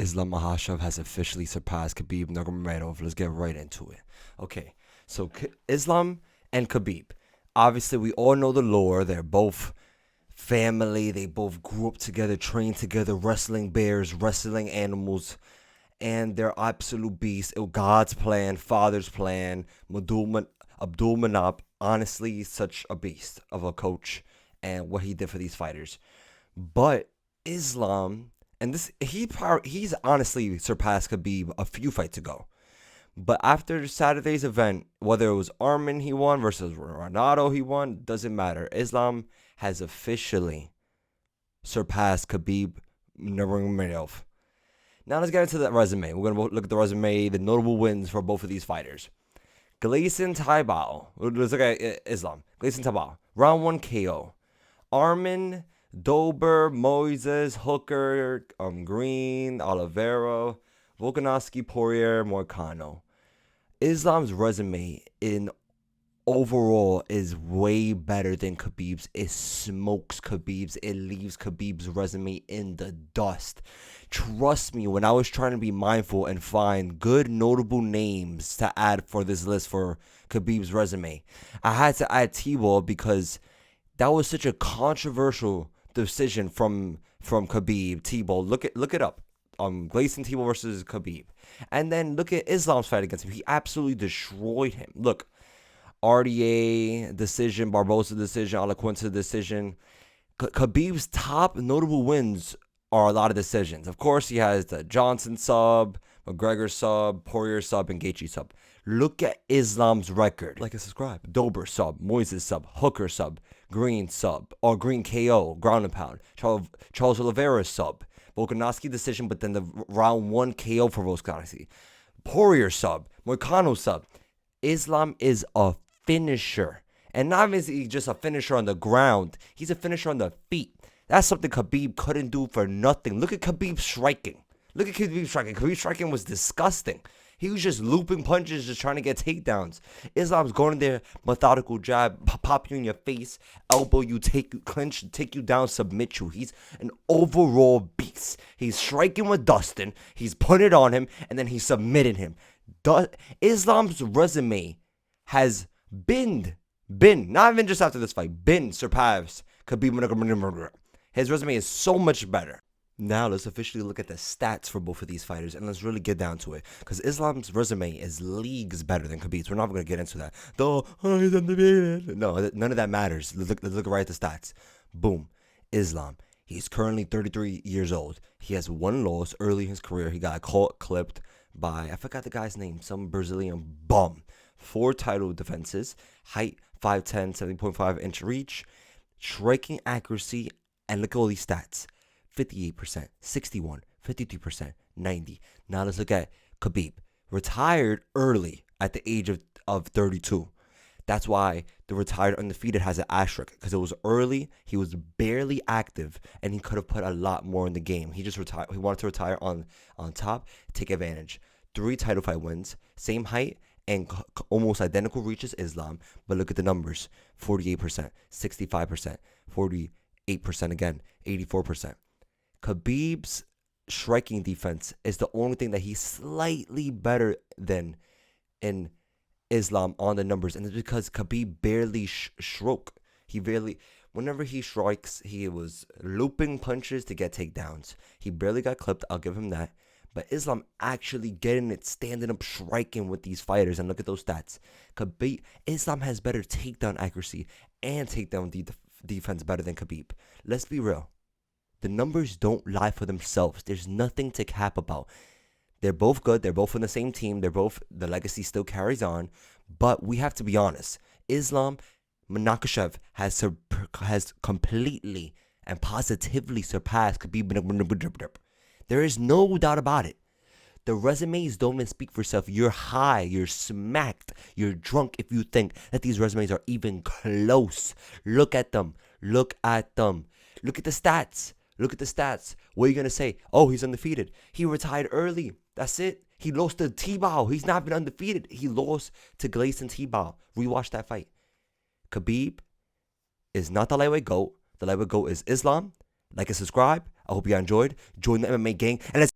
Islam Makhachev has officially surpassed Khabib Nurmagomedov. Let's get right into it. Okay, so Islam and Khabib. Obviously, we all know the lore. They're both family. They both grew up together, trained together, wrestling bears, wrestling animals, and they're absolute beasts. God's plan, Father's plan. Abdul Manap, honestly, such a beast of a coach, and what he did for these fighters. But Islam, and he's honestly surpassed Khabib a few fights ago. But after Saturday's event, whether it was Armin he won versus Renato he won, doesn't matter. Islam has officially surpassed Khabib Nurmagomedov. Now let's get into the resume. We're going to look at the resume, the notable wins for both of these fighters. Gleison Tibau. Let's look at Islam. Gleison Tibau. Round 1 KO. Armin, Dober, Moises, Hooker, Green, Oliveira, Volkanovski, Poirier, Moicano. Islam's resume in overall is way better than Khabib's. It smokes Khabib's. It leaves Khabib's resume in the dust. Trust me, when I was trying to be mindful and find good notable names to add for this list for Khabib's resume, I had to add T-Ball because that was such a controversial decision from Khabib. T-Ball, look it up. Gleison T-Ball versus Khabib, and then look at Islam's fight against him. He absolutely destroyed him. Look, RDA decision, Barbosa decision, Alaquinta decision. Khabib's top notable wins are a lot of decisions. Of course, he has the Johnson sub, McGregor sub, Poirier sub, and Gaethje sub. Look at Islam's record. Like and subscribe. Dober sub, Moises sub, Hooker sub, Green sub, or Green KO, ground and pound. Charles Oliveira sub, Volkanovski decision, but then the round 1 KO for Volkanovski. Poirier sub, Moicano sub. Islam is a finisher. And not only is he just a finisher on the ground, he's a finisher on the feet. That's something Khabib couldn't do for nothing. Look at Khabib's striking. Look at Khabib's striking. Khabib's striking was disgusting. He was just looping punches, just trying to get takedowns. Islam's going in there, methodical jab, pop you in your face, elbow you, clinch, take you down, submit you. He's an overall beast. He's striking with Dustin. He's putting it on him, and then he's submitting him. Islam's resume has been, not even just after this fight, been surpassed Khabib. His resume is so much better. Now let's officially look at the stats for both of these fighters, and let's really get down to it. Because Islam's resume is leagues better than Khabib's. We're not going to get into that. Though, he's undefeated. No, none of that matters. Let's look right at the stats. Boom. Islam. He's currently 33 years old. He has one loss early in his career. He got clipped by, I forgot the guy's name, some Brazilian bum. 4 title defenses. Height, 5'10", 70.5-inch reach. Striking accuracy. And look at all these stats. 58%, 61, 52%, 90. Now let's look at Khabib. Retired early at the age of 32. That's why the retired undefeated has an asterisk, because it was early, he was barely active, and he could have put a lot more in the game. He just retired. He wanted to retire on top, take advantage. 3 title fight wins, same height, and almost identical reach as Islam. But look at the numbers. 48%, 65%, 48% again, 84%. Khabib's striking defense is the only thing that he's slightly better than in Islam on the numbers. And it's because Khabib barely struck. Whenever he strikes, he was looping punches to get takedowns. He barely got clipped, I'll give him that. But Islam actually getting it, standing up, striking with these fighters. And look at those stats. Islam has better takedown accuracy and takedown defense better than Khabib. Let's be real. The numbers don't lie for themselves. There's nothing to cap about. They're both good. They're both on the same team. The legacy still carries on. But we have to be honest. Islam Makhachev has completely and positively surpassed Khabib. There is no doubt about it. The resumes don't even speak for itself. You're high, you're smacked, you're drunk if you think that these resumes are even close. Look at them. Look at them. Look at the stats. Look at the stats. What are you going to say? Oh, he's undefeated. He retired early. That's it. He lost to Tibau. He's not been undefeated. He lost to Gleison Tibau. Rewatch that fight. Khabib is not the lightweight GOAT. The lightweight GOAT is Islam. Like and subscribe. I hope you enjoyed. Join the MMA gang. And let's